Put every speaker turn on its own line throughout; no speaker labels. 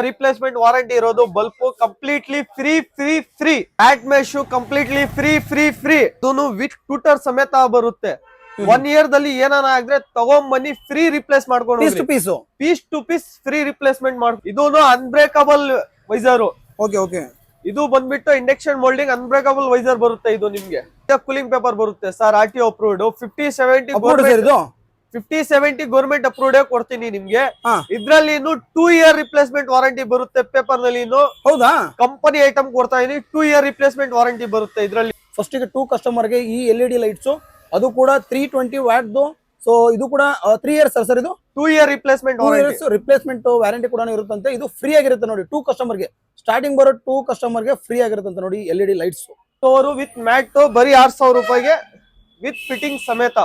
Replacement warranty ಇರೋದು. Bulb completely free bat mesh completely free with ಟೂಟರ್ ಸಮೇತ ಬರುತ್ತೆ. 1 ಇಯರ್ ದಲ್ಲಿ ಏನಾನ ಆದ್ರೆ ತಗೊಂಬನ್ನಿ, ಫ್ರೀ ರಿಪ್ಲೇಸ್ ಮಾಡ್ಕೊಂಡು piece to piece free replacement ಮಾಡ್. ಇದು ಅನ್ಬ್ರೇಕಬಲ್ ವೈಸರ್. ಇದು ಬಂದ್ಬಿಟ್ಟು ಇಂಡಕ್ಷನ್ ಮೋಲ್ಡಿಂಗ್ ಅನ್ಬ್ರೇಕಬಲ್ ವೈಸರ್ ಬರುತ್ತೆ. ಇದು ನಿಮ್ಗೆ ಕೂಲಿಂಗ್ ಪೇಪರ್ ಬರುತ್ತೆ sir, RTO approved. 50-70 government approved ಕೊಡ್ತೀನಿ ನಿಮ್ಗೆ. ಇದ್ರಲ್ಲಿ 2 ಇಯರ್ ರಿಪ್ಲೇಸ್ಮೆಂಟ್ ವಾರಂಟಿ ಬರುತ್ತೆ. ಪೇಪರ್ ನಲ್ಲಿ
ಹೌದಾ
ಕಂಪನಿ ಐಟಮ್ ಕೊಡ್ತಾ ಇದೀನಿ, 2 ಇಯರ್ ರಿಪ್ಲೇಸ್ಮೆಂಟ್ ವಾರಂಟಿ ಬರುತ್ತೆ ಇದ್ರಲ್ಲಿ.
ಫಸ್ಟ್ ಗೆ 2 ಕಸ್ಟಮರ್ ಗೆ ಈ LED ಲೈಟ್ಸ್, ಅದು ಕೂಡ 320 ವ್ಯಾಟ್. ಸೊ ಇದು ಕೂಡ 3 ಇಯರ್ಸ್ ಸರ್. ಇದು
2 ಇಯರ್ ರಿಪ್ಲೇಸ್ಮೆಂಟ್
ವ್ಯಾರಂಟಿ ಕೂಡ ಇರುತ್ತಂತೆ. ಇದು ಫ್ರೀ ಆಗಿರುತ್ತೆ ನೋಡಿ 2 ಕಸ್ಟಮರ್ ಗೆ. ಸ್ಟಾರ್ಟಿಂಗ್ ಬರೋ 2 ಕಸ್ಟಮರ್ ಗೆ ಫ್ರೀ ಆಗಿರುತ್ತೆ ನೋಡಿ LED ಲೈಟ್ಸ್.
ವಿತ್ ಮ್ಯಾಟ್ ಬರೀ 6000 ರೂಪಾಯಿಗೆ ವಿತ್ ಫಿಟ್ಟಿಂಗ್ ಸಮೇತ.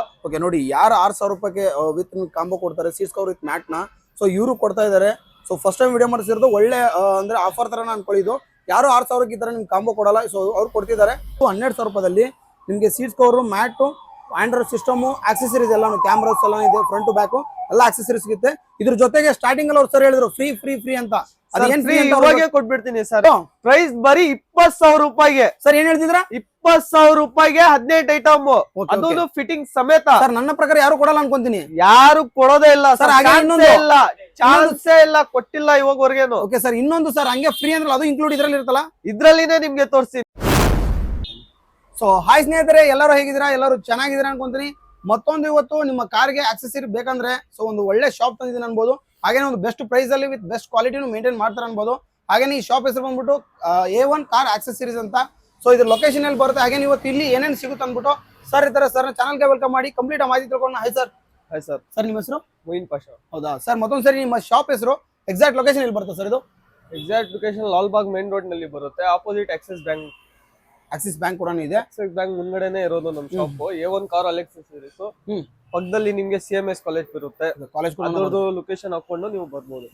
ನೋಡಿ, ಯಾರು 6000 ರೂಪಾಯಿಗೆ ವಿತ್ ಕಾಂಬೋ ಕೊಡ್ತಾರೆ ಸೀಟ್ಸ್ ಕವರ್ ವಿತ್ ಮ್ಯಾಟ್ ನ, ಸೊ ಇವರು ಕೊಡ್ತಾ ಇದಾರೆ. ಸೊ ಫಸ್ಟ್ ಟೈಮ್ ವಿಡಿಯೋ ಮಾಡಿಸಿರೋದು ಒಳ್ಳೆ ಅಂದ್ರೆ ಆಫರ್ ತರ ಅನ್ಕೊಳ್ಳಿದ್ದು. ಯಾರು 6000ಕ್ಕೆ ಈ ತರ ನಿಮ್ಗೆ ಕಾಂಬೋ ಕೊಡಲ್ಲ. ಸೊ ಅವ್ರು ಕೊಡ್ತಿದ್ದಾರೆ 12,000 ರೂಪಾಯಿದಲ್ಲಿ ನಿಮ್ಗೆ seats cover, mat, Android system, accessories ಎಲ್ಲ, ಕ್ಯಾಮ್ರಾಸ್ ಎಲ್ಲ ಇದೆ, ಫ್ರಂಟ್ ಟು ಬ್ಯಾಕ್ ಎಲ್ಲ ಆಕ್ಸೆಸರೀಸ್ ಸಿಗುತ್ತೆ. ಇದ್ರ ಜೊತೆಗೆ ಸ್ಟಾರ್ಟಿಂಗ್ ಅಲ್ಲಿ ಅವ್ರು ಸರ್ ಹೇಳಿದ್ರು ಫ್ರೀ ಅಂತ.
ಅದೇನ್ ಫ್ರೀ ಇವಾಗೆ ಕೊಟ್ಬಿಡ್ತೀನಿ ಸರ್. ಪ್ರೈಸ್ ಬರೀ 20,000 ರೂಪಾಯಿಗೆ.
ಸರ್ ಏನ್ ಹೇಳ್ತಿದ್ರ?
20,000 ರೂಪಾಯಿಗೆ 18 ಐಟಮ್, ಅದೊಂದು ಫಿಟ್ಟಿಂಗ್ ಸಮೇತ.
ಸರ್ ನನ್ನ ಪ್ರಕಾರ ಯಾರು ಕೊಡಲ್ಲ ಅನ್ಕೊಂತೀನಿ.
ಯಾರು ಕೊಡೋದೇ ಇಲ್ಲ ಸರ್, ಚಾನ್ಸೇ ಇಲ್ಲ, ಕೊಟ್ಟಿಲ್ಲ ಇವಾಗವರೆಗೇನು.
ಓಕೆ ಸರ್, ಇನ್ನೊಂದು ಸರ್ ಹಂಗೆ ಫ್ರೀ ಅಂದ್ರೆ ಅದು ಇನ್ಕ್ಲೂಡ್ ಇದ್ರಲ್ಲಿ ಇರುತ್ತಲ್ಲ,
ಇದ್ರಲ್ಲಿನೇ ನಿಮ್ಗೆ ತೋರಿಸ್ತೀನಿ.
ಸೊ ಹಾಯ್ ಸ್ನೇಹಿತರೆ, ಎಲ್ಲರೂ ಹೇಗಿದ್ದೀರಾ? ಎಲ್ಲರೂ ಚೆನ್ನಾಗಿದ್ದೀರಾ ಅನ್ಕೊಂತೀನಿ. ಮತ್ತೊಂದು ಇವತ್ತು ನಿಮ್ಮ ಕಾರ್ಗೆ ಆಕ್ಸೆಸರಿ ಬೇಕಂದ್ರೆ ಸೊ ಒಂದು ಒಳ್ಳೆ ಶಾಪ್ ತಂದಿದ್ದೀನಿ ಅನ್ಬೋದು. ಹಾಗೇನೆ ಒಂದು ಬೆಸ್ಟ್ ಪ್ರೈಸ್ ಅಲ್ಲಿ ವಿತ್ ಬೆಸ್ಟ್ ಕ್ವಾಲಿಟಿನೂ ಮೇಂಟೈನ್ ಮಾಡ್ತಾರೆ ಅನ್ಬೋದು. ಹಾಗೇನೆ ಈ ಶಾಪ್ ಹೆಸರು ಬಂದ್ಬಿಟ್ಟು A1 ಕಾರ್ ಆಕ್ಸೆಸರೀಸ್ ಅಂತ. ಸೊ ಇದ್ರ ಲೊಕೇಶನ್ ಎಲ್ಲಿ ಬರುತ್ತೆ, ಹಾಗೇನೆ ಇವತ್ತು ಇಲ್ಲಿ ಏನೇನು ಸಿಗುತ್ತೆ ಅಂದ್ಬಿಟ್ಟು ಸರ್ ಇರ್ತಾರೆ. ಸರ್ ಚಾನಲ್ಗೆ ವೆಲ್ಕಮ್ ಮಾಡಿ ಕಂಪ್ಲೀಟ್ ಮಾಹಿತಿ ತಿಳ್ಕೊಂಡು. Hi sir.
Hi sir.
Sir ನಿಮ್ಮ ಹೆಸರು?
ಮೊಯಿನ್ ಪಾಷಾ.
ಹೌದಾ ಸರ್, ಮತ್ತೊಂದು ಸರಿ ನಿಮ್ಮ ಶಾಪ್ ಹೆಸರು, ಎಕ್ಸಾಕ್ಟ್ ಲೊಕೇಶನ್ ಎಲ್ಲಿ ಬರುತ್ತೆ ಸರ್? ಇದು
exact location Lalbagh main road ನಲ್ಲಿ ಬರುತ್ತೆ, ಆಪೋಸಿಟ್ ಆಕ್ಸಿಸ್ ಬ್ಯಾಂಕ್
ಕೂಡ ಇದೆ.
ಆಕ್ಸಿಸ್ ಬ್ಯಾಂಕ್ ಮುಂದ್ಗಡೆನೆ ಇರೋದು ನಮ್ಮ ಶಾಪ್. A1 car accessories. ಪಕ್ಕದಲ್ಲಿ ನಿಮ್ಗೆ CMS ಕಾಲೇಜ್ ಬರುತ್ತೆ. ಅದರದ್ದು ಲೊಕೇಶನ್ ಹಾಕೊಂಡು ನೀವು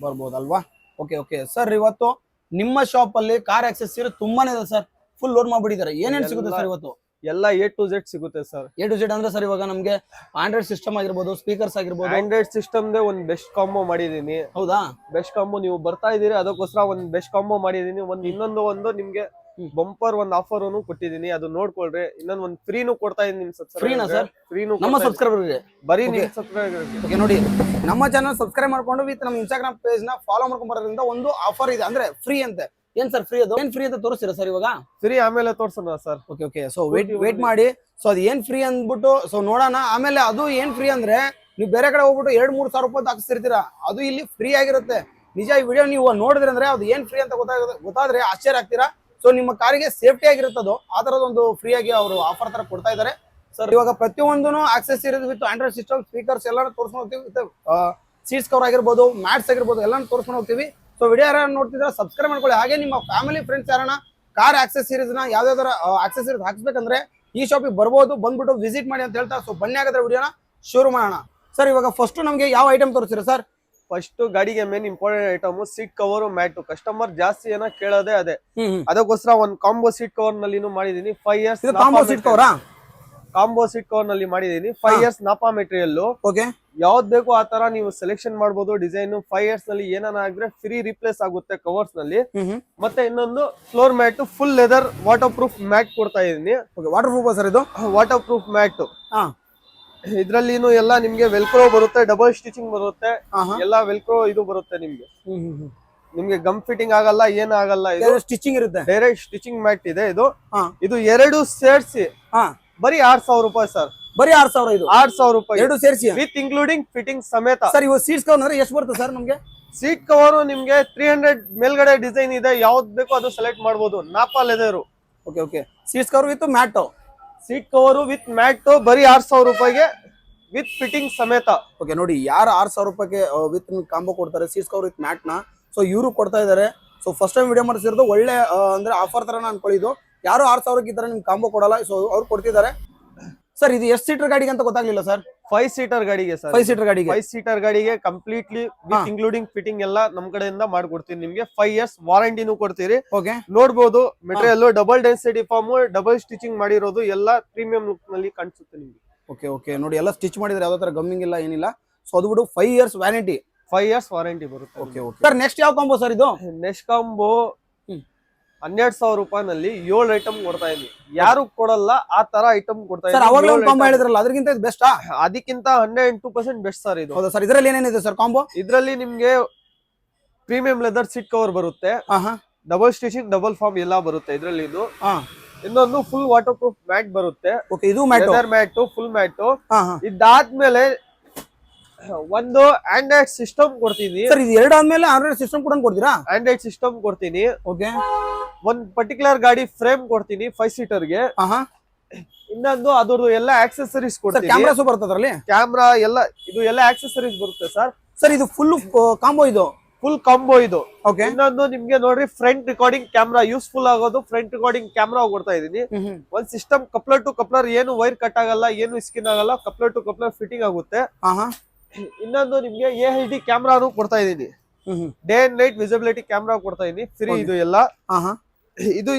ಬರ್ಬೋದಲ್ವಾ? ಓಕೆ ಸರ್, ಇವತ್ತು ನಿಮ್ಮ ಶಾಪ್ ಅಲ್ಲಿ ಕಾರ್ ಆಕ್ಸೆಸರಿ ತುಂಬಾನೇ ಇದೆ ಸರ್. Full load ಮಾಡ್ಬಿಟ್ಟಿದ್ದಾರೆ. ಏನೇನು ಸಿಗುತ್ತೆ ಸರ್ ಇವತ್ತು?
ಎಲ್ಲ A to Z ಸಿಗುತ್ತೆ ಸರ್.
A to Z ಅಂದ್ರೆ ಸರ್ ಇವಾಗ ನಮ್ಗೆ ಆಂಡ್ರಾಯ್ಡ್ ಸಿಸ್ಟಮ್ ಆಗಿರ್ಬೋದು, ಸ್ಪೀಕರ್ಸ್ ಆಗಿರ್ಬೋದು.
ಆಂಡ್ರಾಯ್ಡ್ ಸಿಸ್ಟಮ್ ದೇ ಒಂದು ಬೆಸ್ಟ್ ಕಾಂಬೋ ಮಾಡಿದೀನಿ.
ಹೌದಾ?
ಬೆಸ್ಟ್ ಕಾಂಬೋ ನೀವು ಬರ್ತಾ ಇದೀರಿ, ಅದಕ್ಕೋಸ್ಕರ ಒಂದು ಬೆಸ್ಟ್ ಕಾಂಬೋ ಮಾಡಿದೀನಿ. ಇನ್ನೊಂದು ನಿಮ್ಗೆ ಬಂಪರ್ ಒಂದು ಆಫರ್ ಕೊಟ್ಟಿದೀನಿ, ಅದು ನೋಡ್ಕೊಳ್ರಿ. ಇನ್ನೊಂದು ಒಂದು ಫ್ರೀನು ಕೊಡ್ತಾ ಇದೀನಿ ನಿಮ್
ಸಬ್ಸ್ಕ್ರೈಬರ್ ನಮ್ಮ ಸಬ್ಸ್ಕ್ರೈಬರ್ಗೆ.
ಬರೀ ನಿಮ್ ಸಬ್ಸ್ಕ್ರೈಬರ್
ನೋಡಿ, ನಮ್ಮ ಚಾನಲ್ ಸಬ್ಸ್ಕ್ರೈಬ್ ಮಾಡ್ಕೊಂಡು ವಿತ್ ನಮ್ಮ ಇನ್ಸ್ಟಾಗ್ರಾಮ್ ಪೇಜ್ ನ ಫಾಲೋ ಮಾಡ್ಕೊಂಡು ಬರೋದ್ರಿಂದ ಒಂದು ಆಫರ್ ಇದೆ, ಅಂದ್ರೆ ಫ್ರೀ ಅಂತೆ. ಏನ್ ಸರ್ ಫ್ರೀ? ಅದು ಏನ್ ಫ್ರೀ ಅಂತ ತೋರಿಸ್ತೀರಾ ಸರ್ ಇವಾಗ?
ಫ್ರೀ ಆಮೇಲೆ ತೋರ್ಸೋಣ ಸರ್.
ಓಕೆ ಸೊ ವೇಟ್ ಮಾಡಿ. ಸೊ ಅದು ಏನ್ ಫ್ರೀ ಅಂದ್ಬಿಟ್ಟು ಸೊ ನೋಡೋಣ. ಆಮೇಲೆ ಅದು ಏನ್ ಫ್ರೀ ಅಂದ್ರೆ ನೀವು ಬೇರೆ ಕಡೆ ಹೋಗ್ಬಿಟ್ಟು 2-3 ಸಾವಿರ ರೂಪಾಯಿ ಹಾಕ್ಸಿರ್ತೀರಾ, ಅದು ಇಲ್ಲಿ ಫ್ರೀ ಆಗಿರುತ್ತೆ. ನಿಜ ಈ ವಿಡಿಯೋ ನೀವು ನೋಡಿದ್ರೆ ಅಂದ್ರೆ ಅದು ಏನ್ ಫ್ರೀ ಅಂತ ಗೊತ್ತಾದ್ರೆ ಆಶ್ಚರ್ಯ ಆಗ್ತೀರಾ. ಸೊ ನಿಮ್ಮ ಕಾರಿಗೆ ಸೇಫ್ಟಿ ಆಗಿರುತ್ತದು, ಆ ತರದೊಂದು ಫ್ರೀ ಆಗಿ ಅವರು ಆಫರ್ ತರ ಕೊಡ್ತಾ ಇದ್ದಾರೆ ಸರ್. ಇವಾಗ ಪ್ರತಿಯೊಂದು accessories with Android system, speakers ಎಲ್ಲ ತೋರಿಸ್ಕೊಂಡು ಹೋಗ್ತೀವಿ. ಸೀಟ್ಸ್ ಕವರ್ ಆಗಿರ್ಬೋದು, ಮ್ಯಾಟ್ಸ್ ಆಗಿರ್ಬೋದು, ಎಲ್ಲ ತೋರಿಸ್ಕೊಂಡು ಹೋಗ್ತೀವಿ. ಸೊ ವಿಡಿಯೋ ಯಾರು ನೋಡ್ತಿದ್ರೆ ಸಬ್ಸ್ಕ್ರೈಬ್ ಮಾಡ್ಕೊಳ್ಳಿ. ಹಾಗೆ ನಿಮ್ಮ ಫ್ಯಾಮಿಲಿ ಫ್ರೆಂಡ್ಸ್ ಯಾರನ್ನ ಕಾರ್ ಆಕ್ಸೆಸರೀಸ್ ನ ಯಾವ್ದಾದ್ರು ಆಕ್ಸೆಸರೀಸ್ ಹಾಕ್ಸ್ಬೇಕಂದ್ರೆ ಈ ಶಾಪಿಗೆ ಬರ್ಬೋದು, ಬಂದ್ಬಿಟ್ಟು ವಿಸಿಟ್ ಮಾಡಿ ಅಂತ ಹೇಳ್ತಾ. ಸೊ ಬನ್ನಿ ಹಾಗಾದ್ರೆ ವಿಡಿಯೋನ ಶುರು ಮಾಡೋಣ ಸರ್. ಇವಾಗ ಫಸ್ಟ್ ನಮಗೆ ಯಾವ ಐಟಮ್ ತೋರಿಸ್ತೀರಾ ಸರ್?
ಫಸ್ಟ್ ಗಾಡಿಗೆ main important item seat cover, mat. Customer ಜಾಸ್ತಿ ಏನ ಕೇಳೋದೇ ಅದೇ, ಅದಕ್ಕೋಸ್ಕರ ಒಂದು ಕಾಂಬೋ ಸೀಟ್ ಕವರ್ ನಲ್ಲಿ ಮಾಡಿದೀನಿ. 5 ಇಯರ್ಸ್
ಕಾಂಬೋ ಸೀಟ್
ಕವರ್ ನಲ್ಲಿ ಮಾಡಿದೀನಿ. 5 ಇಯರ್ಸ್ ನಾಪಾ ಮೆಟೀರಿಯಲ್. ಯಾವ್ದು ಬೇಕು ಆ ತರ ನೀವು ಸೆಲೆಕ್ಷನ್ ಮಾಡಬಹುದು. ಡಿಸೈನ್ 5 ಇಯರ್ಸ್ ನಲ್ಲಿ ಏನಾದ್ರೆ ಫ್ರೀ ರಿಪ್ಲೇಸ್ ಆಗುತ್ತೆ ಕವರ್ಸ್ ನಲ್ಲಿ. ಮತ್ತೆ ಇನ್ನೊಂದು floor mat, full leather waterproof mat ಕೊಡ್ತಾ ಇದೀನಿ.
ವಾಟರ್ ಪ್ರೂಫ್ ಸರ್ ಇದು?
Waterproof mat. ಇದ್ರಲ್ಲಿ ಎಲ್ಲ ನಿಮ್ಗೆ ವೆಲ್ಕ್ರೋ ಬರುತ್ತೆ, ಡಬಲ್ ಸ್ಟಿಚಿಂಗ್ ಬರುತ್ತೆ, ಎಲ್ಲ ವೆಲ್ಕ್ರೋ ಇದು ಬರುತ್ತೆ ನಿಮ್ಗೆ ಗಮ್ ಫಿಟ್ಟಿಂಗ್ ಆಗಲ್ಲ, ಏನ್ ಆಗಲ್ಲ. ಇದು
ಸ್ಟಿಚಿಂಗ್ ಇರುತ್ತೆ,
ಡೈರೆಕ್ಟ್ ಸ್ಟಿಚಿಂಗ್ ಮ್ಯಾಟ್ ಇದೆ. ಇದು ಎರಡು ಸೇರ್ಸಿ ಬರೀ 6,000 ರೂಪಾಯಿ ಸರ್.
ಬರೀ 6,000? ಇದು
6,000 ರೂಪಾಯಿ
ಎರಡು ಸೇರಿಸಿ
ವಿತ್ ಇನ್ಕ್ಲೂಡಿಂಗ್ ಫಿಟ್ಟಿಂಗ್ ಸಮೇತ
ಸರ್. ಇವಾಗ ಸೀಟ್ಸ್ ಕವರ್ ಎಷ್ಟು ಬರುತ್ತೆ ಸರ್ ನಮ್ಗೆ?
ಸೀಟ್ ಕವರ್ ನಿಮ್ಗೆ 300 ಮೇಲ್ಗಡೆ ಡಿಸೈನ್ ಇದೆ, ಯಾವ್ದು ಬೇಕೋ ಅದು ಸೆಲೆಕ್ಟ್ ಮಾಡಬಹುದು. Napa leather.
Okay seats cover with mat.
Seat cover with mat ಬರೀ 6,000 ರೂಪಾಯಿಗೆ ವಿತ್ ಫಿಟ್ಟಿಂಗ್ ಸಮೇತ.
ಓಕೆ ನೋಡಿ, ಯಾರು 6,000 ರೂಪಾಯಿಗೆ ವಿತ್ ಕಾಂಬೋ ಕೊಡ್ತಾರೆ ಸೀಟ್ಸ್ ಕವರ್ ವಿತ್ ಮ್ಯಾಟ್ ನ, ಸೊ ಇವರು ಕೊಡ್ತಾ ಇದಾರೆ. ಸೊ ಫಸ್ಟ್ ಟೈಮ್ ವಿಡಿಯೋ ಮಾಡಿಸಿರೋದು ಒಳ್ಳೆ ಅಂದ್ರೆ ಆಫರ್ ತರ ಅನ್ಕೊಳ್ಳಿದ್ದು. ಯಾರು 6,000ಕ್ಕೆ ಈ ತರ ನಿಮ್ಗೆ ಕಾಂಬೋ ಕೊಡಲ್ಲ, ಸೊ ಅವ್ರು ಕೊಡ್ತಿದ್ದಾರೆ ಸರ್. ಇದು ಎಷ್ಟು ಸೀಟರ್ ಗಾಡಿಗೆ ಅಂತ ಗೊತ್ತಾಗ್ಲಿಲ್ಲ ಸರ್?
5 ಸೀಟರ್ ಗಾಡಿಗೆ ಸರ್.
5
ಸೀಟರ್ ಗಾಡಿಗೆ ಕಂಪ್ಲೀಟ್ಲಿ ವಿತ್ ಇನ್ಕ್ಲೂಡಿಂಗ್ ಫಿಟ್ಟಿಂಗ್ ಎಲ್ಲ ನಮ್ ಕಡೆಯಿಂದ ಮಾಡ್ಕೊಡ್ತೀನಿ ನಿಮ್ಗೆ. 5 ಇಯರ್ಸ್ ವಾರಂಟಿನೂ ಕೊಡ್ತೀರಿ. ನೋಡ್ಬೋದು material double density foam, double stitching ಮಾಡಿರೋದು, ಎಲ್ಲ ಪ್ರೀಮಿಯಂ ಲುಕ್ ನಲ್ಲಿ ಕಾಣಿಸುತ್ತೆ ನಿಮ್ಗೆ.
ಓಕೆ ನೋಡಿ, ಎಲ್ಲ ಸ್ಟಿಚ್ ಮಾಡಿದ್ರೆ ಯಾವ್ದೋ ತರ ಗಮ್ಮಿಂಗ್ ಇಲ್ಲ, ಏನಿಲ್ಲ. ಸೊ ಅದು ಬಿಡು 5 ಇಯರ್ಸ್ ವ್ಯಾರಂಟಿ.
5 years ವಾರಂಟಿ ಬರುತ್ತೆ.
ಓಕೆ ಓಕೆ ಸರ್ ನೆಕ್ಸ್ಟ್ ಯಾವ ಕಾಂಬೋ ಸರ್ ಇದು?
ನೆಕ್ಸ್ಟ್ ಕಾಂಬೋ 12,000 ರೂಪಾಯಿನಲ್ಲಿ 7 ಐಟಮ್ ಕೊಡ್ತಾ ಇದೀನಿ. ಯಾರು ಕೊಡಲ್ಲ ಆ ತರ ಐಟಮ್ ಕೊಡ್ತಾ
ಸರ್ ಅವಾಗಲೇ ಒಂದು ಕಾಂಬೋ ಹೇಳಿದ್ರಲ್ಲ ಅದಕ್ಕಿಂತ ಇದು ಬೆಸ್ಟಾ?
ಅದಕ್ಕಿಂತ 102% ಬೆಸ್ಟ್ ಸರ್ ಇದು.
ಹೌದಾ ಸರ್? ಇದರಲ್ಲಿ ಏನೇನಿದೆ ಸರ್ ಕಾಂಬೋ?
ಇದರಲ್ಲಿ ನಿಮ್ಗೆ ಪ್ರೀಮಿಯಂ ಲೆದರ್ ಸೀಟ್ ಕವರ್ ಬರುತ್ತೆ, ಡಬಲ್ ಸ್ಟಿಚಿಂಗ್ ಡಬಲ್ ಫಾರ್ಮ್ ಎಲ್ಲ ಬರುತ್ತೆ ಇದರಲ್ಲಿ. ಇದು ಇನ್ನೊಂದು ಫುಲ್ ವಾಟರ್ ಪ್ರೂಫ್ ಮ್ಯಾಟ್ ಬರುತ್ತೆ.
ಓಕೆ ಇದು ಲೆದರ್
ಮ್ಯಾಟ್ ಫುಲ್ ಮ್ಯಾಟ್. ಇದಾದ್ಮೇಲೆ ಒಂದು ಆಂಡ್ರಾಯ್ಡ್ ಸಿಸ್ಟಮ್ ಕೊಡ್ತೀನಿ
ಸರ್. ಇದು ಎರಡು ಆದ್ಮೇಲೆ ಆಂಡ್ರಾಯ್ಡ್ ಸಿಸ್ಟಮ್ ಕೂಡ ಕೊಡ್ತೀರಾ?
ಆಂಡ್ರಾಯ್ಡ್ ಸಿಸ್ಟಮ್ ಕೊಡ್ತೀನಿ.
ಓಕೆ
ಒಂದ್ ಪರ್ಟಿಕ್ಯುಲರ್ ಗಾಡಿ ಫ್ರೇಮ್ ಕೊಡ್ತೀನಿ 5 ಸೀಟರ್ಗೆ. ಇನ್ನೊಂದು ಅದ್ರದ್ದು ಎಲ್ಲ ಆಕ್ಸೆಸರೀಸ್ ಕೊಡ್ತೀನಿ.
ಕ್ಯಾಮ್ರಾಸು ಬರುತ್ತೆ ಅದರಲ್ಲಿ?
ಕ್ಯಾಮ್ರಾ ಎಲ್ಲ ಇದು ಎಲ್ಲ ಆಕ್ಸೆಸರೀಸ್ ಬರುತ್ತೆ ಸರ್.
ಸರ್ ಇದು ಫುಲ್ ಕಾಂಬೋ ಇದು?
ಫುಲ್ ಕಾಂಬೋ ಇದು.
ಓಕೆ
ಇನ್ನೊಂದು ನಿಮ್ಗೆ ನೋಡ್ರಿ ಫ್ರಂಟ್ ರಿಕಾರ್ಡಿಂಗ್ ಕ್ಯಾಮ್ರಾ ಯೂಸ್ಫುಲ್ ಆಗೋದು ಫ್ರಂಟ್ ರಿಕಾರ್ಡಿಂಗ್ ಕ್ಯಾಮ್ರಾ ಕೊಡ್ತಾ ಇದೀನಿ. ಒಂದ್ ಸಿಸ್ಟಮ್ ಕಪ್ಲರ್ ಟು ಕಪ್ಲರ್, ಏನು ವೈರ್ ಕಟ್ ಆಗಲ್ಲ, ಏನು ಸ್ಕಿನ್ ಆಗಲ್ಲ, ಕಪ್ಲರ್ ಟು ಕಪ್ಲರ್ ಫಿಟ್ಟಿಂಗ್ ಆಗುತ್ತೆ. ಇನ್ನೊಂದು ನಿಮ್ಗೆ AHD ಕ್ಯಾಮ್ರಾನು ಕೊಡ್ತಾ ಇದೀನಿ. Day and night visibility camera ಕೊಡ್ತಾ ಇದೀನಿ ಫ್ರೀ. ಇದು ಎಲ್ಲ ಇದು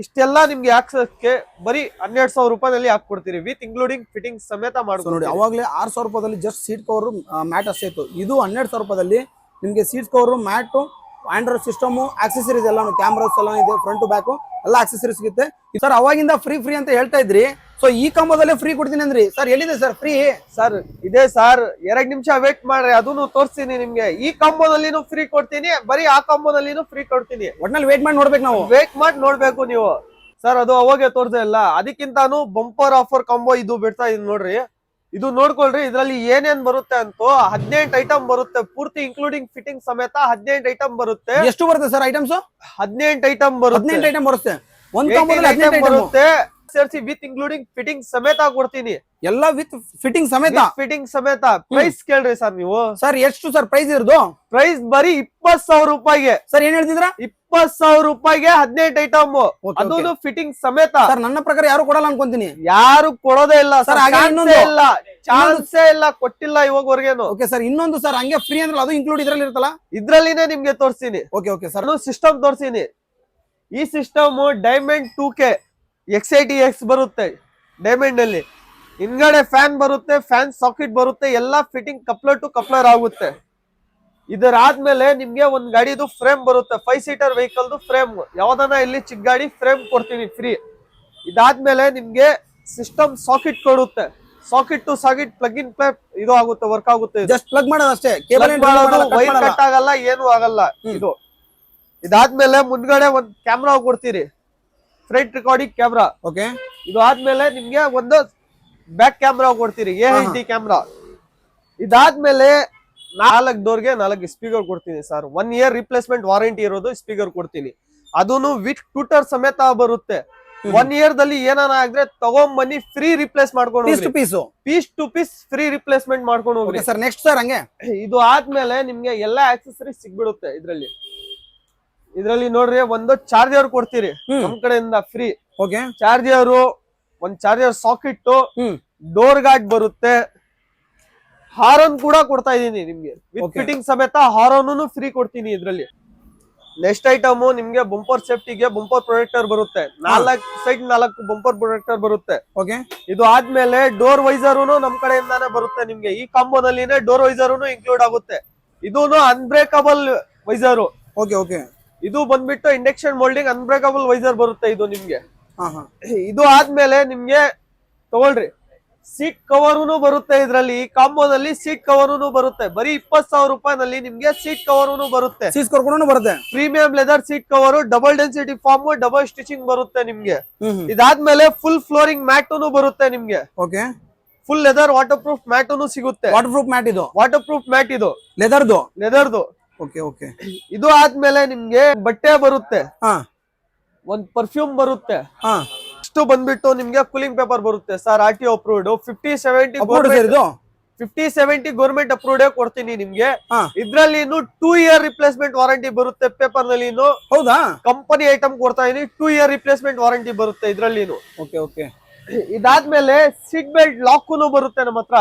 ಇಷ್ಟೆಲ್ಲ ನಿಮ್ಗೆ ಹಾಕ್ಸಕ್ಕೆ ಬರೀ 12,000 ರೂಪಾಯಿನಲ್ಲಿ ಹಾಕೊಡ್ತೀರಿ ವಿತ್ ಇನ್ಕ್ಲೂಡಿಂಗ್ ಫಿಟ್ಟಿಂಗ್ ಸಮೇತ ಮಾಡ್ಕೊಂಡು.
ನೋಡಿ ಅವಾಗಲೇ 6,000 ರೂಪಾಯಿದಲ್ಲಿ ಜಸ್ಟ್ ಸೀಟ್ ಕವರ್ ಮ್ಯಾಟ್ ಅಷ್ಟೇ ಇತ್ತು. ಇದು 12,000 ರೂಪಾಯಿದಲ್ಲಿ ನಿಮ್ಗೆ seat cover mat Android system accessories ಎಲ್ಲ ಕ್ಯಾಮ್ರಾಸ್ ಎಲ್ಲ ಇದೆ, ಫ್ರಂಟ್ ಟು ಬ್ಯಾಕ್ ಎಲ್ಲ ಆಕ್ಸೆಸರೀಸ್ ಸಿಗುತ್ತೆ ಸರ್. ಅವಾಗಿಂದ ಫ್ರೀ ಅಂತ ಹೇಳ್ತಾ ಇದ್ರಿ. ಸೊ ಈ ಕಾಂಬೋದಲ್ಲೇ ಫ್ರೀ ಕೊಡ್ತೀನಿ ಅಂದ್ರಿ ಸರ್. ಎಲ್ಲಿದೆ ಸರ್ ಫ್ರೀ? ಸರ್
ಇದೆ ಸರ್, 2 ನಿಮಿಷ ವೇಟ್ ಮಾಡ್ರಿ, ಅದನ್ನು ತೋರಿಸ್ತೀನಿ ನಿಮ್ಗೆ. ಈ ಕಾಂಬೋದಲ್ಲಿನೂ ಫ್ರೀ ಕೊಡ್ತೀನಿ, ಬರೀ ಆ ಕಾಂಬೋದಲ್ಲಿನೂ ಫ್ರೀ ಕೊಡ್ತೀನಿ.
ಒಟ್ನಲ್ಲಿ ವೇಟ್ ಮಾಡಿ ನೋಡ್ಬೇಕು ನಾವು.
ವೇಟ್ ಮಾಡಿ ನೋಡ್ಬೇಕು ನೀವು ಸರ್. ಅದು ಅವಾಗೆ ತೋರ್ಸೇ ಇಲ್ಲ, ಅದಕ್ಕಿಂತಾನು ಬಂಪರ್ ಆಫರ್ ಕಾಂಬೋ ಇದು ಬಿಡ್ತಾ ಇದೀನಿ ನೋಡ್ರಿ. ಇದು ನೋಡ್ಕೊಳ್ರಿ, ಇದ್ರಲ್ಲಿ ಏನೇನ್ ಬರುತ್ತೆ ಅಂತೂ 18 ಐಟಮ್ ಬರುತ್ತೆ ಪೂರ್ತಿ ಇನ್ಕ್ಲೂಡಿಂಗ್ ಫಿಟ್ಟಿಂಗ್ ಸಮೇತ. 18 ಐಟಮ್ ಬರುತ್ತೆ.
ಎಷ್ಟು ಬರುತ್ತೆ ಸರ್ ಐಟಮ್ಸ್?
18 ಐಟಮ್ ಬರುತ್ತೆ.
18 ಐಟಮ್ ಬರುತ್ತೆ. ಒಂದ್ ಕಾಂಬೋದಲ್ಲಿ 18 ಐಟಮ್
ಬರುತ್ತೆ. ಸೇರಿಸಿ ವಿತ್ ಇನ್ಕ್ಲೂಡಿಂಗ್ ಫಿಟ್ಟಿಂಗ್ ಸಮೇತ ಕೊಡ್ತೀನಿ.
ಎಲ್ಲ ವಿತ್ ಫಿಟ್ಟಿಂಗ್ ಸಮೇತ?
ಫಿಟ್ಟಿಂಗ್ ಸಮೇತ. ಪ್ರೈಸ್ ಕೇಳ್ರಿ ಸರ್ ನೀವು.
ಸರ್ ಎಷ್ಟು ಸರ್ ಪ್ರೈಸ್ ಇರೋದು?
ಪ್ರೈಸ್ ಬರೀ 20,000 ರೂಪಾಯಿಗೆ.
ಸರ್ ಏನ್ ಹೇಳ್ತಿದ್ರ?
20,000 ರೂಪಾಯಿಗೆ 18 ಐಟಮ್, ಅದನ್ನು ಫಿಟ್ಟಿಂಗ್ ಸಮೇತ.
ಸರ್ ನನ್ನ ಪ್ರಕಾರ ಯಾರು ಕೊಡಲ್ಲ ಅನ್ಕೊಂತೀನಿ.
ಯಾರು ಕೊಡೋದೇ ಇಲ್ಲ
ಸರ್.
ಚಾನ್ಸೇ ಇಲ್ಲ, ಕೊಟ್ಟಿಲ್ಲ ಇವಾಗವರೆಗೇನು.
Okay sir. ಇನ್ನೊಂದು ಸರ್ ಹಂಗೆ ಫ್ರೀ ಅಂದ್ರೆ ಅದು ಇನ್ಕ್ಲೂಡ್ ಇದ್ರಲ್ಲಿ ಇರುತ್ತಲ್ಲ?
ಇದ್ರಲ್ಲಿನೇ ನಿಮ್ಗೆ ತೋರಿಸ್ತೀನಿ.
Okay okay sir.
ಸಿಸ್ಟಮ್ ತೋರಿಸ್ತೀನಿ. ಈ ಸಿಸ್ಟಮ್ ಡೈಮಂಡ್ 2K XITX ಬರುತ್ತೆ ಡೈಮಂಡ್ ಅಲ್ಲಿ. ಹಿಂದ್ಗಡೆ ಫ್ಯಾನ್ ಬರುತ್ತೆ, ಫ್ಯಾನ್ ಸಾಕೆಟ್ ಬರುತ್ತೆ, ಎಲ್ಲಾ ಫಿಟ್ಟಿಂಗ್ ಕಪ್ಲರ್ ಟು ಕಪ್ಲರ್ ಆಗುತ್ತೆ. ಇದರಾದ್ಮೇಲೆ ನಿಮ್ಗೆ ಒಂದ್ ಗಾಡಿದು ಫ್ರೇಮ್ ಬರುತ್ತೆ, 5 ಸೀಟರ್ ವೆಹಿಕಲ್ ಫ್ರೇಮ್. ಯಾವ್ದನ ಇಲ್ಲಿ ಚಿಕ್ಕ ಗಾಡಿ ಫ್ರೇಮ್ ಕೊಡ್ತೀನಿ ಫ್ರೀ. ಇದಾದ್ಮೇಲೆ ನಿಮ್ಗೆ ಸಿಸ್ಟಮ್ ಸಾಕೆಟ್ ಕೊಡುತ್ತೆ. Socket to socket plug in plug ಇದು ಆಗುತ್ತೆ, ವರ್ಕ್ ಆಗುತ್ತೆ.
ಜಸ್ಟ್ ಪ್ಲಗ್ ಮಾಡೋದು ಅಷ್ಟೇ,
ವೈರ್ ಕಟ್ ಆಗಲ್ಲ, ಏನು ಆಗಲ್ಲ ಇದು. ಇದಾದ್ಮೇಲೆ ಮುಂದ್ಗಡೆ ಒಂದ್ ಕ್ಯಾಮ್ರಾ ಕೊಡ್ತೀರಿ, ಫ್ರಂಟ್ ರಿಕಾರ್ಡಿಂಗ್ ಕ್ಯಾಮ್ರಾ.
ಓಕೆ.
ಇದು ಆದ್ಮೇಲೆ ನಿಮ್ಗೆ ಒಂದು ಬ್ಯಾಕ್ ಕ್ಯಾಮ್ರಾ ಕೊಡ್ತೀರಿ, AHD ಕ್ಯಾಮ್ರಾ. ಇದಾದ್ಮೇಲೆ 4 ಡೋರ್ಗೆ 4 ಸ್ಪೀಕರ್ ಕೊಡ್ತೀನಿ ಸರ್. 1 year ರಿಪ್ಲೇಸ್ಮೆಂಟ್ ವಾರಂಟಿ ಇರೋದು ಸ್ಪೀಕರ್ ಕೊಡ್ತೀನಿ. ಅದನ್ನು ವಿತ್ ಟ್ಯೂಟರ್ ಸಮೇತ ಬರುತ್ತೆ. 1 year ದಲ್ಲಿ ಏನಾನ ಆಗಿದ್ರೆ ತಗೊಂಬನ್ನಿ, ಫ್ರೀ ರಿಪ್ಲೇಸ್ ಮಾಡ್ಕೊಂಡು piece to piece free replacement ಮಾಡ್ಕೊಂಡು ಹೋಗ್ರಿ
ಸರ್. ನೆಕ್ಸ್ಟ್ ಸರ್ ಹಂಗೆ
ಇದು ಆದ್ಮೇಲೆ ನಿಮ್ಗೆ ಎಲ್ಲಾ ಆಕ್ಸೆಸರೀಸ್ ಸಿಗ್ಬಿಡುತ್ತೆ ಇದ್ರಲ್ಲಿ. ಇದ್ರಲ್ಲಿ ನೋಡ್ರಿ ಒಂದು ಚಾರ್ಜರ್ ಕೊಡ್ತೀರಿ ನಮ್ ಕಡೆಯಿಂದ ಫ್ರೀ.
ಓಕೆ.
ಚಾರ್ಜರ್, ಒಂದ್ ಚಾರ್ಜರ್ ಸಾಕೆಟ್, ಡೋರ್ ಗಾರ್ಡ್ ಬರುತ್ತೆ, ಹಾರನ್ ಕೂಡ ಕೊಡ್ತಾ ಇದೀನಿ ನಿಮ್ಗೆ ವಿತ್ ಫಿಟ್ಟಿಂಗ್ ಸಮೇತ. ಹಾರನ್ ಫ್ರೀ ಕೊಡ್ತೀನಿ ಇದ್ರಲ್ಲಿ. ನೆಕ್ಸ್ಟ್ ಐಟಮ್ ನಿಮ್ಗೆ ಬಂಪರ್ ಸೇಫ್ಟಿಗೆ ಬಂಪರ್ ಪ್ರೊಟೆಕ್ಟರ್ ಬರುತ್ತೆ. 4 ಸೈಡ್ 4 ಬಂಪರ್ ಪ್ರೊಟೆಕ್ಟರ್ ಬರುತ್ತೆ.
ಓಕೆ.
ಇದು ಆದ್ಮೇಲೆ ಡೋರ್ ವೈಸರ್ನು ನಮ್ ಕಡೆಯಿಂದಾನೇ ಬರುತ್ತೆ ನಿಮ್ಗೆ. ಈ ಕಾಂಬೋನಲ್ಲಿನೇ ಡೋರ್ ವೈಸರ್ನು ಇನ್ಕ್ಲೂಡ್ ಆಗುತ್ತೆ. ಇದೂನು ಅನ್ಬ್ರೇಕಬಲ್ ವೈಸರು.
Okay okay.
ಇದು ಬಂದ್ಬಿಟ್ಟು ಇಂಡಕ್ಷನ್ ಮೋಲ್ಡಿಂಗ್ ಅನ್ಬ್ರೇಕಬಲ್ ವೈಸರ್ ಬರುತ್ತೆ ಇದು ನಿಮ್ಗೆ. ಇದು ಆದ್ಮೇಲೆ ನಿಮ್ಗೆ ತಗೊಳ್ರಿ ಸೀಟ್ ಕವರ್ನು ಬರುತ್ತೆ ಇದ್ರಲ್ಲಿ. ಈ ಕಾಂಬೋದಲ್ಲಿ ಸೀಟ್ ಕವರ್ನು ಬರುತ್ತೆ. ಬರೀ 20,000 ರೂಪಾಯಿನಲ್ಲಿ ನಿಮ್ಗೆ ಸೀಟ್ ಕವರ್ನು ಬರುತ್ತೆ.
ಸೀಟ್ ಕವರ್ ಬರುತ್ತೆ.
Premium leather seat cover, double density foam, double stitching ಬರುತ್ತೆ ನಿಮ್ಗೆ. ಇದಾದ್ಮೇಲೆ ಫುಲ್ ಫ್ಲೋರಿಂಗ್ ಮ್ಯಾಟುನು ಬರುತ್ತೆ ನಿಮ್ಗೆ.
Okay.
Full leather waterproof ಮ್ಯಾಟುನು ಸಿಗುತ್ತೆ.
ವಾಟರ್ ಪ್ರೂಫ್ ಮ್ಯಾಟ್ ಇದು?
ವಾಟರ್ ಪ್ರೂಫ್ ಮ್ಯಾಟ್ ಇದು
ಲೆದರ್ದು. Okay okay.
ಇದು ಆದ್ಮೇಲೆ ನಿಮ್ಗೆ ಬಟ್ಟೆ ಬರುತ್ತೆ, ಒಂದ್ ಪರ್ಫ್ಯೂಮ್ ಬರುತ್ತೆ. ಇಷ್ಟು ಬಂದ್ಬಿಟ್ಟು ನಿಮ್ಗೆ ಕೂಲಿಂಗ್ ಪೇಪರ್ ಬರುತ್ತೆ sir, RTO approved. 50-70 government approved ಕೊಡ್ತೀನಿ ನಿಮ್ಗೆ. ಇದ್ರಲ್ಲಿ 2 year ರಿಪ್ಲೇಸ್ಮೆಂಟ್ ವಾರಂಟಿ ಬರುತ್ತೆ ಪೇಪರ್ ನಲ್ಲಿ.
ಹೌದಾ?
ಕಂಪನಿ ಐಟಮ್ ಕೊಡ್ತಾ ಇದೀನಿ, 2 year ರಿಪ್ಲೇಸ್ಮೆಂಟ್ ವಾರಂಟಿ ಬರುತ್ತೆ ಇದ್ರಲ್ಲಿ.
Okay okay.
ಇದಾದ್ಮೇಲೆ ಸೀಟ್ ಬೆಲ್ಟ್ ಲಾಕುನು ಬರುತ್ತೆ ನಮ್ಮ ಹತ್ರ.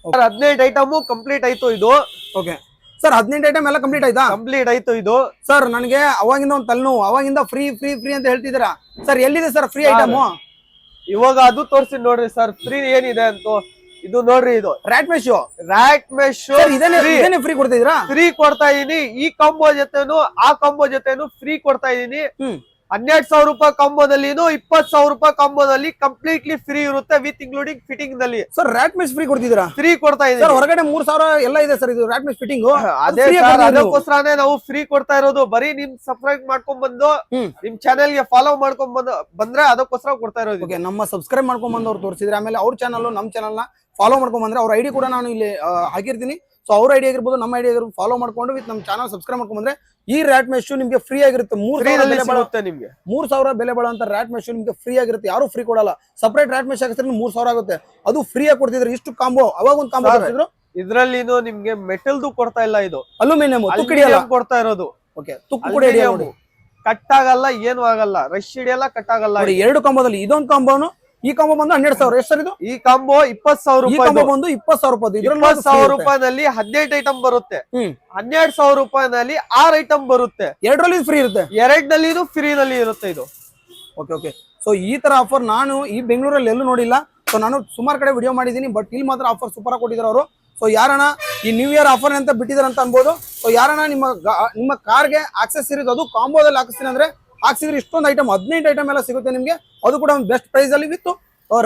18 ಐಟಮ್ ಕಂಪ್ಲೀಟ್ ಆಯ್ತು ಇದು.
Okay sir. 18 ಐಟಮ್ ಎಲ್ಲ ಕಂಪ್ಲೀಟ್ ಆಯ್ತಾ?
ಕಂಪ್ಲೀಟ್ ಆಯ್ತು ಇದು
ಸರ್. ನನಗೆ ಅವಾಗಿಂದ ಒಂದು ತಲೆನೋವು, ಅವಾಗಿಂದ ಫ್ರೀ ಫ್ರೀ ಫ್ರೀ ಅಂತ ಹೇಳ್ತಿದ್ದೀರಾ ಸರ್. ಎಲ್ಲಿದೆ ಸರ್ ಫ್ರೀ ಐಟಮ್?
ಇವಾಗ ಅದು ತೋರಿಸಿ ನೋಡ್ರಿ ಸರ್ ಫ್ರೀ ಏನಿದೆ ಅಂತ. ಇದು ನೋಡ್ರಿ, ಇದು
ರ್ಯಾಟ್ ಮೆಶ್
ಇದೇನೆ
ಫ್ರೀ ಕೊಡ್ತಿದ್ದೀರಾ?
ಫ್ರೀ ಕೊಡ್ತಾ ಇದೀನಿ. ಈ ಕಾಂಬೋ ಜೊತೆನು ಆ ಕಾಂಬೋ ಜೊತೆನು ಫ್ರೀ ಕೊಡ್ತಾ ಇದೀನಿ. 12,000 ರೂಪಾಯಿ ಕಾಂಬೋದಲ್ಲಿ 20,000 ರೂಪಾಯಿ ಕಾಂಬೋದಲ್ಲಿ ಕಂಪ್ಲೀಟ್ಲಿ ಫ್ರೀ ಇರುತ್ತೆ ವಿತ್ ಇನ್ಕ್ಲೂಡಿಂಗ್ ಫಿಟ್ಟಿಂಗ್ ನಲ್ಲಿ.
ಸರ್ ರ್ಯಾಟ್ ಮೆಶ್ ಫ್ರೀ ಕೊಡ್ತಿದ್ದೀರಾ?
ಫ್ರೀ ಕೊಡ್ತಾ ಇದೀನಿ
ಸರ್. ಹೊರಗಡೆ 3,000 ಎಲ್ಲ ಇದೆ ಸರ್ ಇದು ರ್ಯಾಟ್ ಮೆಶ್ ಫಿಟ್ಟಿಂಗ್.
ಅದೇ ಅದಕ್ಕೋಸ್ಕರನೇ ನಾವು ಫ್ರೀ ಕೊಡ್ತಾ ಇರೋದು. ಬರೀ ನಿಮ್ ಸಬ್ಸ್ಕ್ರೈಬ್ ಮಾಡ್ಕೊಂಡ್ ಬಂದು ನಿಮ್ ಚಾನೆಲ್ ಗೆ ಫಾಲೋ ಮಾಡ್ಕೊಂಡ್ ಬಂದ್ರೆ ಅದಕ್ಕೋಸ್ಕರ ಕೊಡ್ತಾ ಇರೋದು.
ನಮ್ಮ ಸಬ್ಸ್ಕ್ರೈಬ್ ಮಾಡ್ಕೊಂಡ್ ಬಂದವ್ರು ತೋರಿಸಿದ್ರೆ, ಆಮೇಲೆ ಅವ್ರ ಚಾನಲ್ ನಮ್ ಚಾನಲ್ ನ ಫಾಲೋ ಮಾಡ್ಕೊಂಡ್ ಬಂದ್ರೆ ಅವ್ರ ಐಡಿ ಕೂಡ ನಾನು ಇಲ್ಲಿ ಹಾಕಿರ್ತೀನಿ. ಸೊ ಅವ್ರ ಐಡಿ ಆಗಿರ್ಬೋದು, ನಮ್ಮ ಐಡಿ ಆಗಿರ್ಬೋದು, ಫಾಲೋ ಮಾಡ್ಕೊಂಡು ವಿತ್ ನಮ್ಮ ಚಾನಲ್ ಸಬ್ಸ್ಕ್ರೈಬ್ ಮಾಡ್ಕೊಂಡ್ ಬಂದ್ರೆ ಈ ರ್ಯಾಟ್ ಮೆಶ್ ನಿಮ್ಗೆ ಫ್ರೀ ಆಗಿರುತ್ತೆ. 3,000 ಬೆಲೆ ಬಾಳುವಂತ ರ್ಯಾಟ್ ಮೆಶ್ ನಿಮ್ಗೆ ಫ್ರೀ ಆಗಿರುತ್ತೆ. ಯಾರು ಫ್ರೀ ಕೊಡಲ್ಲ. ಸಪರೇಟ್ ರ್ಯಾಟ್ ಮೆಶ್ ಹಾಕಿದ್ರೆ 3,000 ಆಗುತ್ತೆ. ಅದು ಫ್ರೀ ಆಗಿ ಕೊಡ್ತಿದ್ರು. ಇಷ್ಟು ಕಾಂಬೋ ಅವಾಗ ಒಂದು ಕಾಂಬೋ ಕೊಡ್ತಿದ್ರು.
ಇದ್ರಲ್ಲಿ ನಿಮ್ಗೆ ಮೆಟಲ್ದು ಕೊಡ್ತಾ ಇಲ್ಲ, ಇದು
ಅಲ್ಯೂಮಿನಿಯಂ ತುಕ್ಕಿಡಿಯಲ್ಲ
ಕೊಡ್ತಾ ಇರೋದು.
ತುಕ್ಕು ಕೂಡ ಹಿಡಿಯಲ್ಲ,
ಕಟ್ ಆಗಲ್ಲ, ಏನು ಆಗಲ್ಲ, ರಶ್ ಹಿಡಿಯಲ್ಲ, ಕಟ್ ಆಗಲ್ಲ.
2 ಕಾಂಬೋದಲ್ಲಿ ಇದೊಂದು ಕಾಂಬೋನು, ಈ ಕಾಂಬೋ ಬಂದು 12,000. ಎಷ್ಟು ಸರ್ ಇದು?
ಈ ಕಾಂಬೋ 20,000 ರೂಪಾಯಿ
ಬಂದು 20,000 ರೂಪಾಯಿ.
20,000 ರೂಪಾಯಿನಲ್ಲಿ 18 ಐಟಮ್ ಬರುತ್ತೆ. 12,000 ರೂಪಾಯಿನಲ್ಲಿ 6 ಐಟಮ್ ಬರುತ್ತೆ.
2ರಲ್ಲಿ ಫ್ರೀ ಇರುತ್ತೆ,
2ನಲ್ಲಿ ಇದು ಫ್ರೀ ನಲ್ಲಿ ಇರುತ್ತೆ ಇದು.
ಓಕೆ. ಸೊ ಈ ತರ ಆಫರ್ ನಾನು ಈ ಬೆಂಗಳೂರಲ್ಲಿ ಎಲ್ಲೂ ನೋಡಿಲ್ಲ. ಸೊ ನಾನು ಸುಮಾರು ಕಡೆ ವಿಡಿಯೋ ಮಾಡಿದ್ದೀನಿ, ಬಟ್ ಇಲ್ಲಿ ಮಾತ್ರ ಆಫರ್ ಸೂಪರ್ ಆಗಿ ಕೊಟ್ಟಿದ್ದಾರೆ ಅವರು. ಸೊ ಯಾರಣ್ಣ ಈ ನ್ಯೂ ಇಯರ್ ಆಫರ್ ಅಂತ ಬಿಟ್ಟಿದ್ದಾರೆ ಅಂತ ಅನ್ಬೋದು. ಸೊ ಯಾರಣ್ಣ ನಿಮ್ಮ ಕಾರ್ಗೆ ಆಕ್ಸೆಸ್ ಇರೋದು, ಅದು ಕಾಂಬೋದಲ್ಲಿ ಹಾಕಿಸ್ತೀನಿ ಅಂದ್ರೆ ಹಾಕ್ಸಿದ್ರೆ ಇಷ್ಟೊಂದು ಐಟಮ್ 18 ಐಟಮ್ ಎಲ್ಲ ಸಿಗುತ್ತೆ ನಿಮಗೆ. ಅದು ಕೂಡ ಒಂದು ಬೆಸ್ಟ್ ಪ್ರೈಸ್ ಅಲ್ಲಿ ವಿತ್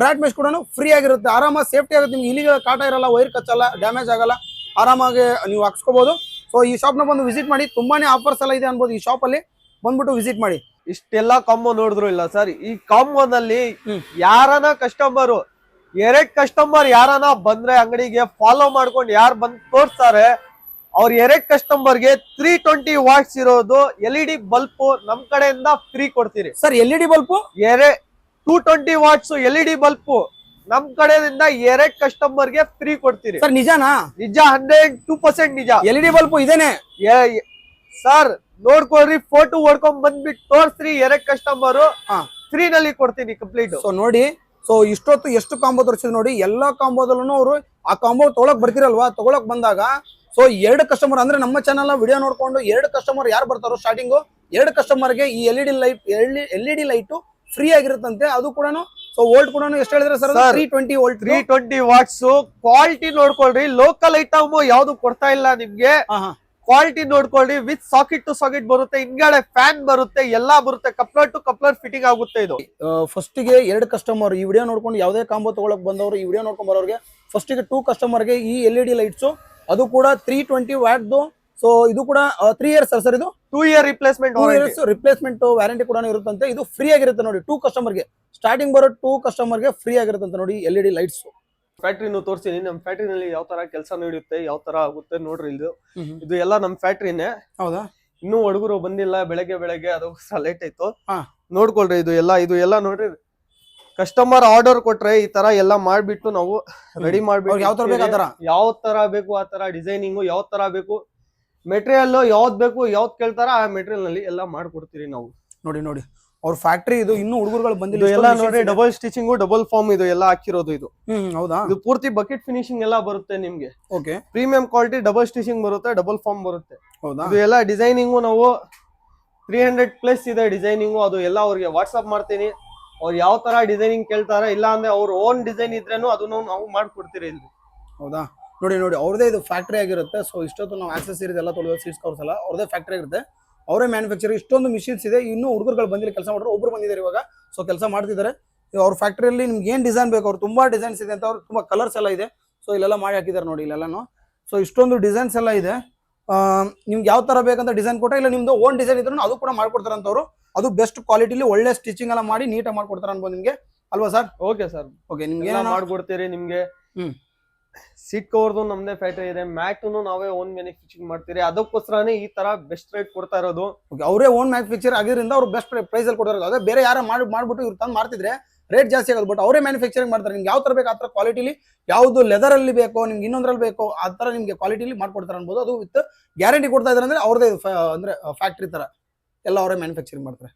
ರ್ಯಾಟ್ ಮೆಶ್ ಕೂಡ ಫ್ರೀ ಆಗಿರುತ್ತೆ. ಆರಾಮಾಗಿ ಸೇಫ್ಟಿ ಆಗುತ್ತೆ ನಿಮ್ಗೆ. ಇಲ್ಲಿಗೆ ಕಾಟ ಇರಲ್ಲ, ವೈರ್ ಕಚ್ಚಲ್ಲ, ಡ್ಯಾಮೇಜ್ ಆಗಲ್ಲ, ಆರಾಮಾಗಿ ನೀವು ಹಾಕ್ಸ್ಕೋಬಹುದು. ಸೊ ಈ ಶಾಪ್ ನ ಬಂದು ವಿಸಿಟ್ ಮಾಡಿ. ತುಂಬಾನೇ ಆಫರ್ಸ್ ಎಲ್ಲ ಇದೆ ಅನ್ಬೋದು. ಈ ಶಾಪ್ ಅಲ್ಲಿ ಬಂದ್ಬಿಟ್ಟು ವಿಸಿಟ್ ಮಾಡಿ.
ಇಷ್ಟೆಲ್ಲ ಕಾಂಬೋ ನೋಡಿದ್ರು ಇಲ್ಲ ಸರ್. ಈ ಕಾಂಬೋನಲ್ಲಿ ಯಾರನ ಕಸ್ಟಮರ್ 2 ಕಸ್ಟಮರ್ ಯಾರನ ಬಂದ್ರೆ ಅಂಗಡಿಗೆ ಫಾಲೋ ಮಾಡ್ಕೊಂಡು ಯಾರು ಬಂದ್ ತೋರ್ಸ್ತಾರೆ, ಅವ್ರ 2 ಕಸ್ಟಮರ್ಗೆ 320 ವಾಟ್ಸ್ ಇರೋದು LED ಬಲ್ಪ್ ನಮ್ ಕಡೆಯಿಂದ ಫ್ರೀ ಕೊಡ್ತೀರಿ
sir. LED bulb
220 what's LED bulb ನಮ್ ಕಡೆಯಿಂದ 2 ಕಸ್ಟಮರ್ಗೆ ಫ್ರೀ ಕೊಡ್ತೀರಿ
ಸರ್. ನಿಜಾನಾ?
ನಿಜ, 102% ನಿಜ.
LED ಬಲ್ಪ್ ಇದೇನೆ
ಸರ್. ನೋಡ್ಕೊಳ್ರಿ, ಫೋಟೋ ಹೊಡ್ಕೊಂಡ್ ಬಂದ್ಬಿಟ್ಟು ತೋರ್ಸ್ರಿ. 2 ಕಸ್ಟಮರ್ ಫ್ರೀ ನಲ್ಲಿ ಕೊಡ್ತೀನಿ ಕಂಪ್ಲೀಟ್.
ಸೊ ನೋಡಿ, ಸೊ ಇಷ್ಟೊತ್ತು ಎಷ್ಟು ಕಾಂಬೋ ತೋರಿಸಿದ್ರು ನೋಡಿ. ಎಲ್ಲಾ ಕಾಂಬೋದಲ್ಲೂ ಅವರು ಆ ಕಾಂಬೋ ತೊಗೊಳಕ್ ಬರ್ತಿರಲ್ವಾ, ತಗೊಳಕ್ ಬಂದಾಗ ಸೊ 2 ಕಸ್ಟಮರ್ ಅಂದ್ರೆ ನಮ್ಮ ಚಾನಲ್ ವಿಡಿಯೋ ನೋಡ್ಕೊಂಡು 2 ಕಸ್ಟಮರ್ ಯಾರು ಬರ್ತಾರೋ ಸ್ಟಾರ್ಟಿಂಗ್ 2 ಕಸ್ಟಮರ್ಗೆ ಈ LED ಲೈಟ್ ಫ್ರೀ ಆಗಿರುತ್ತಂತೆ. ಅದು ಕೂಡ ಸೊ ವೋಲ್ಟ್ ಕೂಡ ಎಷ್ಟು ಹೇಳಿದ್ರೆ ಸರ್? 320 ವೋಲ್ಟ್,
320 ವಾಟ್ಸ್. ಕ್ವಾಲಿಟಿ ನೋಡ್ಕೊಳ್ರಿ. ಲೋಕಲ್ ಐಟಮ್ ಯಾವ್ದು ಕೊಡ್ತಾ ಇಲ್ಲ ನಿಮ್ಗೆ. ಕ್ವಾಲಿಟಿ ನೋಡ್ಕೊಳ್ಳಿ. ವಿತ್ ಸಾಕೆಟ್ ಟು ಸಾಕೆಟ್ ಬರುತ್ತೆ, ಹಿಂಗಡೆ ಫ್ಯಾನ್ ಬರುತ್ತೆ, ಎಲ್ಲಾ ಬರುತ್ತೆ. ಕಪ್ಲರ್ ಟು ಕಪ್ಲರ್ ಫಿಟ್ಟಿಂಗ್ ಆಗುತ್ತೆ ಇದು.
ಫಸ್ಟ್ ಗೆ 2 ಕಸ್ಟಮರ್ ಈ ವಿಡಿಯೋ ನೋಡ್ಕೊಂಡು ಯಾವುದೇ ಕಾಂಬೋ ತಗೊಳಕ್ ಬಂದವರು, ಈ ವಿಡಿಯೋ ನೋಡ್ಕೊಂಡ್ ಬರೋರಿಗೆ ಫಸ್ಟ್ ಗೆ 2 ಕಸ್ಟಮರ್ಗೆ ಈ LED ಲೈಟ್ಸ್, ಅದು ಕೂಡ 320 ವ್ಯಾಟ್ದು. ಸೊ ಇದು ಕೂಡ 3 ಇಯರ್ಸ್ ಸರ್. ಇದು
2 ಇಯರ್ ರಿಪ್ಲೇಸ್ಮೆಂಟ್
ವ್ಯಾರಂಟಿ ಕೂಡ ಇರುತ್ತಂತೆ. ಇದು ಫ್ರೀ ಆಗಿರುತ್ತೆ ನೋಡಿ. 2 ಕಸ್ಟಮರ್ಗೆ ಸ್ಟಾರ್ಟಿಂಗ್ ಬರೋ 2 ಕಸ್ಟಮರ್ಗೆ ಫ್ರೀ ಆಗಿರುತ್ತೆ ನೋಡಿ LED ಲೈಟ್ಸ್.
ಫ್ಯಾಕ್ಟ್ರಿನೂ ತೋರಿಸ್ತೀನಿ. ನಮ್ ಫ್ಯಾಕ್ಟ್ರಿನಲ್ಲಿ ಯಾವ ತರ ಕೆಲಸ ನಡೆಯುತ್ತೆ, ಯಾವ ತರ ಆಗುತ್ತೆ ನೋಡ್ರಿ. ಇದು ಎಲ್ಲ ನಮ್ ಫ್ಯಾಕ್ಟ್ರಿನೇ.
ಹೌದಾ?
ಇನ್ನೂ ಹುಡುಗರು ಬಂದಿಲ್ಲ. ಬೆಳಗ್ಗೆ ಅದಕ್ಕೋಸ್ಕರ ಲೇಟ್ ಆಯ್ತು. ನೋಡ್ಕೊಳ್ರಿ. ಇದು ಎಲ್ಲ ನೋಡ್ರಿ. ಕಸ್ಟಮರ್ ಆರ್ಡರ್ ಕೊಟ್ರೆ ಈ ತರ ಎಲ್ಲ ಮಾಡ್ಬಿಟ್ಟು ನಾವು ರೆಡಿ ಮಾಡ್ಬಿಟ್ಟು ಯಾವ ತರ ಬೇಕು ಆ ತರ ಡಿಸೈನಿಂಗು, ಯಾವ ತರ ಬೇಕು ಮೆಟೀರಿಯಲ್, ಯಾವ್ದ್ ಬೇಕು ಯಾವ್ದ್ ಕೇಳ್ತಾರ ಆ ಮೆಟೀರಿಯಲ್ ನಲ್ಲಿ ಎಲ್ಲ ಮಾಡ್ಕೊಡ್ತೀರಿ ನಾವು.
ನೋಡಿ ಅವ್ರ ಫ್ಯಾಕ್ಟ್ರಿ ಇದು. ಇನ್ನು ಹುಡುಗರುಗಳು ಬಂದಿಲ್ಲ.
ಎಲ್ಲ ನೋಡಿ, ಡಬಲ್ ಸ್ಟಿಚಿಂಗು, ಡಬಲ್ ಫಾರ್ಮ್ ಇದು ಎಲ್ಲ ಹಾಕಿರೋದು. ಇದು
ಹೌದಾ?
ಇದು ಪೂರ್ತಿ ಬಕೆಟ್ ಫಿನಿಶಿಂಗ್ ಎಲ್ಲ ಬರುತ್ತೆ ನಿಮ್ಗೆ.
Okay.
Premium quality, double stitching ಬರುತ್ತೆ, ಡಬಲ್ ಫಾರ್ಮ್ ಬರುತ್ತೆ.
ಹೌದಾ?
ಇದು ಎಲ್ಲ ಡಿಸೈನಿಂಗು ನಾವು 300+ ಇದೆ ಡಿಸೈನಿಂಗು. ಅದು ಎಲ್ಲ ಅವ್ರಿಗೆ ವಾಟ್ಸ್ಆಪ್ ಮಾಡ್ತೀನಿ. ಅವ್ರು ಯಾವ ತರ ಡಿಸೈನಿಂಗ್ ಕೇಳ್ತಾರೆ, ಇಲ್ಲ ಅಂದ್ರೆ ಅವ್ರ ಓನ್ ಡಿಸೈನ್ ಇದ್ರೇನು ಅದನ್ನು ನಾವು ಮಾಡ್ಕೊಡ್ತೀರಿ ಇಲ್ಲಿ.
ಹೌದಾ? ನೋಡಿ ಅವ್ರದೇ ಇದು ಫ್ಯಾಕ್ಟ್ರಿ ಆಗಿರುತ್ತೆ. ಸೊ ಇಷ್ಟೊತ್ತು ನಾವು ಆಕ್ಸೆಸರೀಸ್ ಎಲ್ಲ ತೊಳೆದ ಸೀಟ್ಸ್ ಕವರ್ಸ್ ಎಲ್ಲ ಅವ್ರದೇ ಫ್ಯಾಕ್ಟ್ರಿ ಆಗಿರುತ್ತೆ. ಅವರೇ ಮ್ಯಾನುಫ್ಯಾಕ್ಚರ್. ಇಷ್ಟೊಂದು ಮಿಷಿನ್ಸ್ ಇದೆ. ಇನ್ನೂ ಹುಡುಗರುಗಳು ಬಂದಿಲ್ಲ ಕೆಲಸ ಮಾಡೋರು. ಒಬ್ರು ಬಂದಿದ್ದಾರೆ ಇವಾಗ. ಸೊ ಕೆಲಸ ಮಾಡ್ತಿದ್ದಾರೆ. ಅವ್ರ ಫ್ಯಾಕ್ಟ್ರಿಯಲ್ಲಿ ನಿಮ್ಗೆ ಏನ್ ಡಿಸೈನ್ ಬೇಕು, ಅವ್ರು ತುಂಬಾ ಡಿಸೈನ್ಸ್ ಇದೆ ಅಂತ, ಅವ್ರು ತುಂಬಾ ಕಲರ್ಸ್ ಎಲ್ಲ ಇದೆ. ಸೊ ಇಲ್ಲೆಲ್ಲ ಮಾಡಿ ಹಾಕಿದ್ದಾರೆ ನೋಡಿ ಇಲ್ಲೆಲ್ಲಾನು. ಸೊ ಇಷ್ಟೊಂದು ಡಿಸೈನ್ಸ್ ಎಲ್ಲ ಇದೆ. ನಿಮ್ಗೆ ಯಾವ ತರ ಬೇಕಂತ ಡಿಸೈನ್ ಕೊಟ್ಟ, ಇಲ್ಲ ನಿಮ್ದು ಓನ್ ಡಿಸೈನ್ ಇದ್ರು ಅದು ಕೂಡ ಮಾಡ್ಕೊಡ್ತಾರೆ ಅಂತವ್ರು. ಅದು ಬೆಸ್ಟ್ ಕ್ವಾಲಿಟಿಲಿ ಒಳ್ಳೆ ಸ್ಟಿಚಿಂಗ್ ಎಲ್ಲ ಮಾಡಿ ನೀಟಾಗಿ ಮಾಡ್ಕೊಡ್ತಾರೆ ಅನ್ಬೋದು ನಿಮ್ಗೆ, ಅಲ್ವಾ ಸರ್?
Okay sir.
ಓಕೆ. ನಿಮ್ಗೆ
ಮಾಡ್ಕೊಡ್ತೀರಿ. ನಿಮ್ಗೆ ಸೀಟ್ ಕವರ್ದು ನಮ್ದೇ ಫ್ಯಾಕ್ಟರಿ ಇದೆ. ಮ್ಯಾಟ್ ನಾವೇ ಓನ್ ಮ್ಯಾನುಫ್ಯಾಕ್ಚರಿಂಗ್ ಮಾಡ್ತೀರಿ. ಅದಕ್ಕೋಸ್ಕರನೇ ಈ ತರ ಬೆಸ್ಟ್ ರೇಟ್ ಕೊಡ್ತಾ ಇರೋದು.
ಅವರೇ ಓನ್ ಮ್ಯಾನುಫ್ಯಾಕ್ಚರ್ ಆಗಿರೋದ್ರಿಂದ ಅವ್ರು ಬೆಸ್ಟ್ ಪ್ರೈಸ್ ಅಲ್ಲಿ ಕೊಡ್ತಾರೆ. ಅದೇ ಬೇರೆ ಯಾರು ಮಾಡ್ಬಿಟ್ಟು ಇವ್ರು ತಂದು ಮಾಡ್ತಿದ್ರೆ ರೇಟ್ ಜಾಸ್ತಿ ಆಗೋದು. ಬಟ್ ಅವರೇ ಮ್ಯಾನುಫ್ಯಾಕ್ಚರಿಂಗ್ ಮಾಡ್ತಾರೆ. ನಿಮ್ಗೆ ಯಾವ ತರ ಬೇಕು ಆ ತರ ಕ್ವಾಲಿಟಿಲಿ, ಯಾವ್ದು ಲೆದರ್ ಅಲ್ಲಿ ಬೇಕೋ, ನಿಮ್ಗೆ ಇನ್ನೊಂದ್ರಲ್ಲಿ ಬೇಕೋ ಆ ತರ ನಿಮ್ಗೆ ಕ್ವಾಲಿಟಿಲಿ ಮಾಡ್ಕೊಡ್ತಾರೆ ಅನ್ಬೋದು. ಅದು ವಿತ್ ಗ್ಯಾರಂಟಿ ಕೊಡ್ತಾ ಇದಾರೆ. ಅಂದ್ರೆ ಅವ್ರದೇ ಅಂದ್ರೆ ಫ್ಯಾಕ್ಟ್ರಿ ತರ ಎಲ್ಲ ಅವರೇ ಮ್ಯಾನುಫ್ಯಾಕ್ಚರಿಂಗ್ ಮಾಡ್ತಾರೆ.